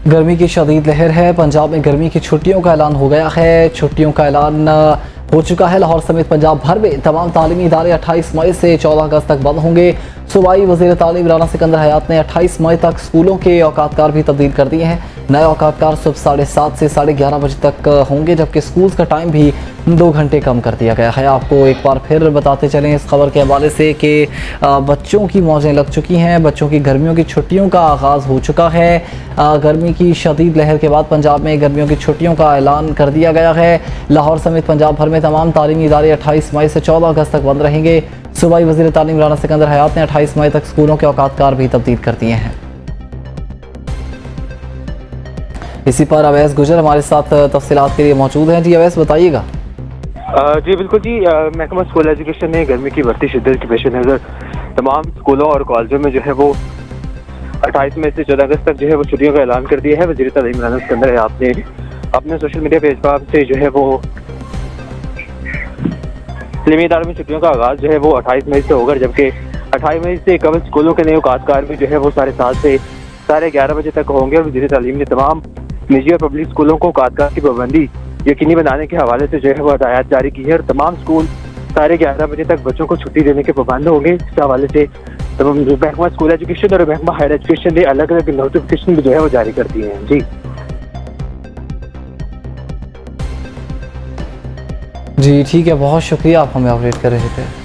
गर्मी की शदीद लहर है। पंजाब में गर्मी की छुट्टियों का ऐलान हो गया है। छुट्टियों का ऐलान हो चुका है। लाहौर समेत पंजाब भर में तमाम तालीमी इदारे 28 मई से 14 अगस्त तक बंद होंगे। सूबाई वज़ीर तालीम राना सिकंदर हयात ने 28 मई तक स्कूलों के औकातकार भी तब्दील कर दिए हैं। नए औकातकार सुबह 7:30 से 11:30 बजे तक होंगे, जबकि स्कूल्स का टाइम भी 2 घंटे कम कर दिया गया है। आपको एक बार फिर बताते चलें इस खबर के हवाले से कि बच्चों की मौजें लग चुकी हैं। बच्चों की गर्मियों की छुट्टियों का आगाज़ हो चुका है। गर्मी की शदीद लहर के बाद पंजाब में गर्मियों की छुट्टियों का ऐलान कर दिया गया है। लाहौर समेत पंजाब भर में तमाम तालीमी इदारे 28 मई से 14 अगस्त तक बंद रहेंगे। सूबाई वज़ीर तालीम राना सिकंदर हयात ने 28 मई तक स्कूलों के औकातकार भी तब्दील कर दिए हैं। इसी पर अवैस गुजर हमारे साथ तफसीलात के लिए मौजूद हैं। जी अवैस, बताइएगा। जी बिल्कुल जी, महकमा स्कूल एजुकेशन ने गर्मी की बढ़ती शिद्दत के पेश नज़र तमाम स्कूलों और कॉलेजों में जो है वो 28 मई से 14 अगस्त तक जो है वो छुट्टियों का ऐलान कर दिया है। वज़ीर तालीम राना सिकंदर हयात ने अपने सोशल मीडिया पेज पर से जो है वो तालीमी इदारों में छुट्टियों का आगाज़ जो है वो 28 मई से होगा, जबकि 28 मई से कबल स्कूलों के नए औकातकार भी जो है वो 7:30 से 11:30 बजे तक होंगे। और वज़ीर तालीम ने तमाम निजी और पब्लिक स्कूलों को औकातकार की पाबंदी यकीनी बनाने के हवाले से जो है वो हदायत जारी की है। और तमाम स्कूल 11:30 बजे तक बच्चों को छुट्टी देने के पाबंद होंगे। इस हवाले से महकमा स्कूल एजुकेशन और महकमा हायर एजुकेशन ने अलग अलग नोटिफिकेशन भी जो है वो जारी कर दिए हैं। जी ठीक है, बहुत शुक्रिया, आप हमें अपडेट कर रहे थे।